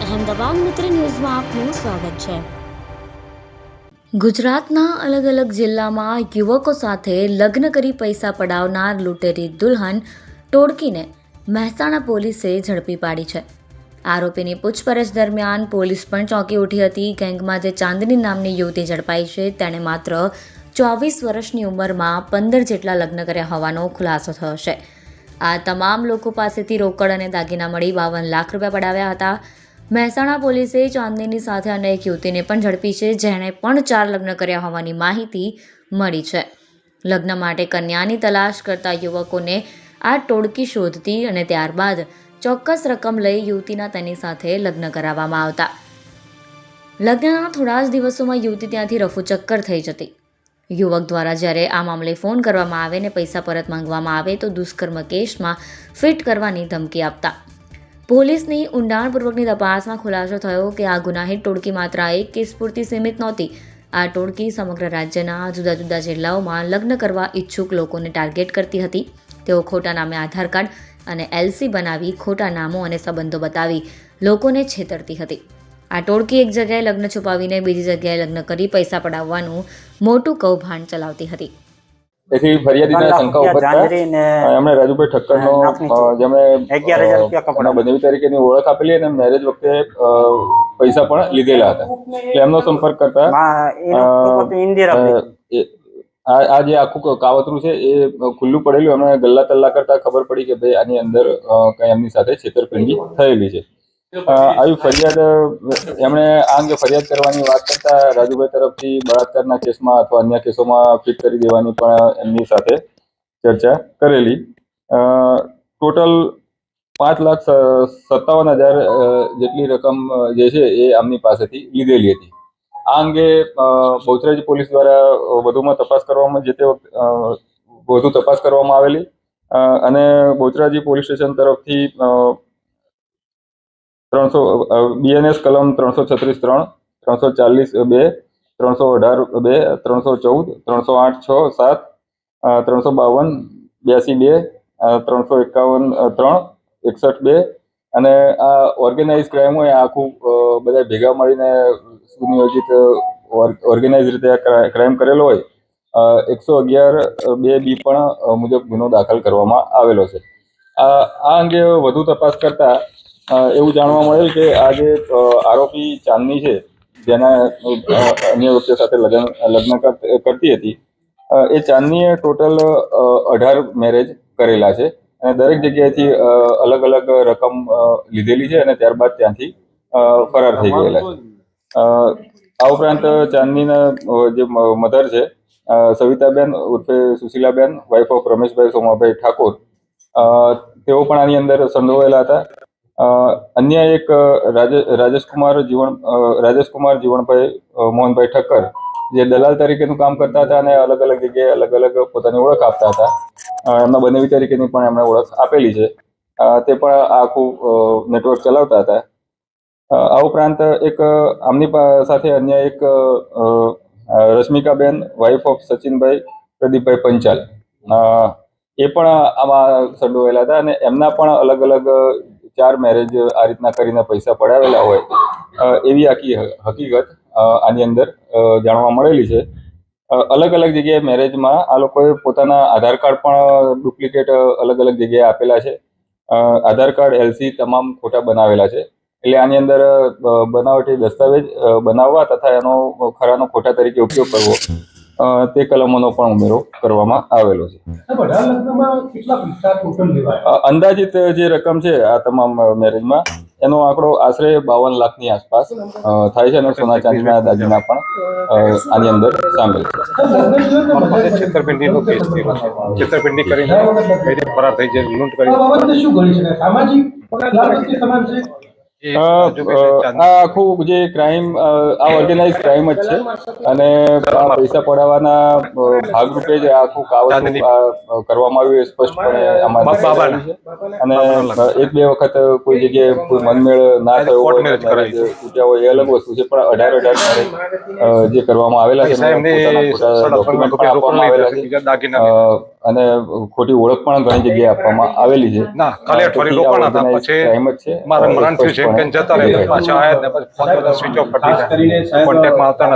અહેમદાબાદ મિત્ર ન્યૂઝમાં આપનું સ્વાગત છે। ગુજરાતના અલગ અલગ જિલ્લામાં યુવકો સાથે લગ્ન કરી પૈસા પડાવનાર લૂંટેરી દુલ્હન ટોળકીને મહેસાણા પોલીસે ઝડપી પાડી છે। આરોપીની પૂછપરછ દરમિયાન પોલીસ પણ ચોંકી ઉઠી હતી। ગેંગમાં જે ચાંદની નામની યુવતી ઝડપાઈ છે તેણે માત્ર 24 વર્ષની ઉંમરમાં 15 જેટલા લગ્ન કર્યા હોવાનો ખુલાસો થયો છે। આ તમામ લોકો પાસેથી રોકડ અને દાગીના મળી 52 લાખ રૂપિયા પડાવ્યા હતા। મહેસાણા પોલીસે ચાંદનીની સાથે અન્ય એક યુવતીને પણ ઝડપી છે, જેણે પણ 4 લગ્ન કર્યા હોવાની માહિતી મળી છે। લગ્ન માટે કન્યાની તલાશ કરતા યુવકોને આ ટોળકી શોધતી અને ત્યારબાદ ચોક્કસ રકમ લઈ યુવતીના તેની સાથે લગ્ન કરાવવામાં આવતા। લગ્નના થોડા જ દિવસોમાં યુવતી ત્યાંથી રફુચક્કર થઈ જતી। યુવક દ્વારા જ્યારે આ મામલે ફોન કરવામાં આવે ને પૈસા પરત માંગવામાં આવે તો દુષ્કર્મ કેસમાં ફિટ કરવાની ધમકી આપતા। પોલીસની ઊંડાણપૂર્વકની તપાસમાં ખુલાસો થયો કે આ ગુનાહિત ટોળકી માત્ર એક કેસ પૂરતી સીમિત નહોતી। આ ટોળકી સમગ્ર રાજ્યના જુદા જુદા જિલ્લાઓમાં લગ્ન કરવા ઈચ્છુક લોકોને ટાર્ગેટ કરતી હતી। તેઓ ખોટા નામે આધાર કાર્ડ અને એલસી બનાવી ખોટા નામો અને સંબંધો બતાવી લોકોને છેતરતી હતી। આ ટોળકી એક જગ્યાએ લગ્ન છુપાવીને બીજી જગ્યાએ લગ્ન કરી પૈસા પડાવવાનું મોટું કૌભાંડ ચલાવતી હતી। તેથી ફરિયાદીના શંકા ઉપરતા એમણે રાજુભાઈ ઠક્કરનો જેમણે 11,000 રૂપિયા બનેવી તરીકેની ઓળખ આપેલી અને મેરેજ વખતે પૈસા પણ લીધેલા હતા। એટલે એમનો સંપર્ક કરતા આ જે આખું કાવતરું છે એ ખુલ્લું પડેલું એમણે ગલ્લા તલ્લા કરતા ખબર પડી કે ભાઈ આની અંદર કઈ એમની સાથે છેતરપિંડી થયેલી છે। આવી ફરિયાદ એમણે આ અંગે ફરિયાદ કરવાની વાત કરતા રાજુભાઈ તરફથી બળાત્કારના કેસમાં અથવા અન્ય કેસોમાં ફિટ કરી દેવાની પણ એમની સાથે ચર્ચા કરેલી। ટોટલ 5,57,000 જેટલી રકમ જે છે એ આમની પાસેથી લીધેલી હતી। આ અંગે બહુચરાજી પોલીસ દ્વારા વધુમાં તપાસ કરવામાં વધુ તપાસ કરવામાં આવેલી અને બહુચરાજી પોલીસ સ્ટેશન તરફથી 300 BNS કલમ 336(3), 340(2), 318(2), 314, 308(6)(7), 352(82), 351(3), 61(2) અને આ ઓર્ગેનાઇઝ ક્રાઇમ હોય આખું બધા ભેગા મળીને સુનિયોજિત ઓર્ગેનાઇઝ રીતે ક્રાઇમ કરેલો હોય 111(2)B પણ મુજબ ગુનો દાખલ કરવામાં આવેલો છે। આ અંગે વધુ તપાસ કરતા એવું જાણવા મળેલ કે આ જે આરોપી ચાંદની છે જેના અન્ય વ્યક્તિ સાથે લગ્ન કરતી હતી એ ચાંદનીએ ટોટલ 18 મેરેજ કરેલા છે અને દરેક જગ્યાએથી અલગ અલગ રકમ લીધેલી છે અને ત્યારબાદ ત્યાંથી ફરાર થઈ ગયેલા છે। આ ઉપરાંત ચાંદનીના જે મધર છે સવિતાબેન ઉર્ફે સુશીલાબેન, વાઇફ ઓફ રમેશભાઈ સોમાભાઈ ઠાકોર, તેઓ પણ આની અંદર સંડોવાયેલા હતા। અન્ય એક રાજેશકુમાર જીવણભાઈ મોહનભાઈ ઠક્કર જે દલાલ તરીકેનું કામ કરતા હતા અને અલગ અલગ જગ્યાએ અલગ અલગ પોતાની ઓળખ આપતા હતા। એમના બનેવી તરીકેની પણ એમણે ઓળખ આપેલી છે। તે પણ આખું નેટવર્ક ચલાવતા હતા। આ ઉપરાંત એક આમની સાથે અન્ય એક રશ્મિકાબેન, વાઇફ ઓફ સચિનભાઈ પ્રદીપભાઈ પંચાલ, એ પણ આમાં સંડોવાયેલા હતા અને એમના પણ અલગ અલગ 4 મેરેજ આ રીતના કરીને પૈસા પડાવેલા હોય એવી આખી હકીકત આની અંદર જાણવા મળેલી છે। અલગ અલગ જગ્યાએ મેરેજમાં આ લોકોએ પોતાના આધાર કાર્ડ પણ ડુપ્લિકેટ અલગ અલગ જગ્યાએ આપેલા છે। આધાર કાર્ડ, એલસી તમામ ખોટા બનાવેલા છે। એટલે આની અંદર બનાવટી દસ્તાવેજ બનાવવા તથા એનો ખરાનો ખોટા તરીકે ઉપયોગ કરવો તે કલમોનો પણ ઉમેરો કરવામાં આવેલો છે। અંદાજિત જે રકમ છે આ તમામ મેરેજમાં એનો આંકડો આશરે 52 લાખની આસપાસ થાય છે અને સોના ચાંદીના દાગીના પણ આની અંદર સામેલ છે। છેતરપિંડી કરીને ફરાર થઈ જાય, લૂંટ કરી આ આખું જે ક્રાઇમ આ ઓર્ગેનાઇઝ ક્રાઇમ જ છે અને પૈસા પડાવવાના ભાગરૂપે જ આખું કાવતરું કરવામાં આવ્યું એ સ્પષ્ટપણે આમાં દેખાય છે। અને 1-2 વખત કોઈ જગ્યાએ કોઈ મનમેળ ના થયો હોય તૂટ્યા હોય એ અલગ વસ્તુ છે, પણ 18 જે કરવામાં આવેલા છે અને ખોટી ઓળખ પણ ઘણી જગ્યાએ આપવામાં આવેલી છે। ક્રાઇમ જ છે, એમ કઈ જતા રહે પાછા આયા ને પછી ફોન તો સ્વિચ ઓફ કરી દીધા કોન્ટેક્ટમાં આવતા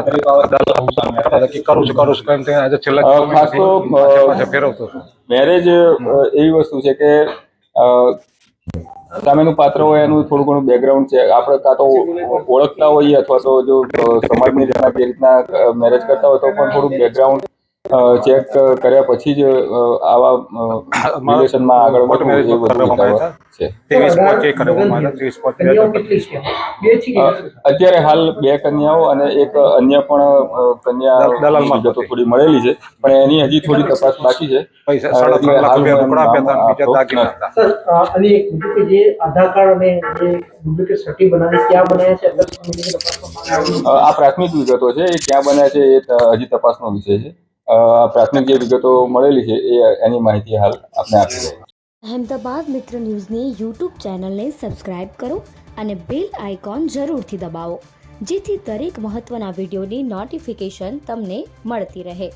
નથી કરું છું કેમ કે આજે છેલ્લા ખાસ તો પાછા ફેરવતો હતો મેરેજ એવી વસ્તુ છે કે સામેનું પાત્ર હોય એનું થોડું ઘણું બેકગ્રાઉન્ડ છે આપણે કાં તો ઓળખતા હોઈએ અથવા તો જો સમાજની રીતના જે રીતના મેરેજ કરતા હોય તો પણ થોડું બેકગ્રાઉન્ડ ચેક કર્યા પછી જ આવા રિલેશનમાં આગળ વધવું એ વધુ હિતાવહ છે. 23 કરવામાં આવ્યા 23 અત્યારે હાલ 2 કન્યાઓ અને એક અન્ય પણ કન્યા વિગતો થોડી મળેલી છે પણ એની હજી થોડી તપાસ બાકી છે. પૈસા 3.5 લાખ રૂપિયા રોકડા આપ્યા હતા બીજા દાગીના હતા. સર અને એક બીજું કે જે આધાર કાર્ડ અને જે ડુપ્લિકેટ સર્ટી બનાવી ક્યાં બનાવ્યા છે અલગ સમિતિની તપાસમાં આવ્યું. આ પ્રાથમિક વિગતો છે એ ક્યાં બન્યા છે એ હજી તપાસનો વિષય છે. પ્રાથમિક જે વિગતો મળેલી છે એની માહિતી હાલ આપને આપી છે. અહેમદાબાદ મિત્ર ન્યૂઝની યુટ્યુબ ચેનલને સબસ્ક્રાઇબ કરો અને બેલ આઇકોન જરૂરથી દબાવો જેથી દરેક મહત્ત્વના વિડીયોની નોટિફિકેશન તમને મળતી રહે.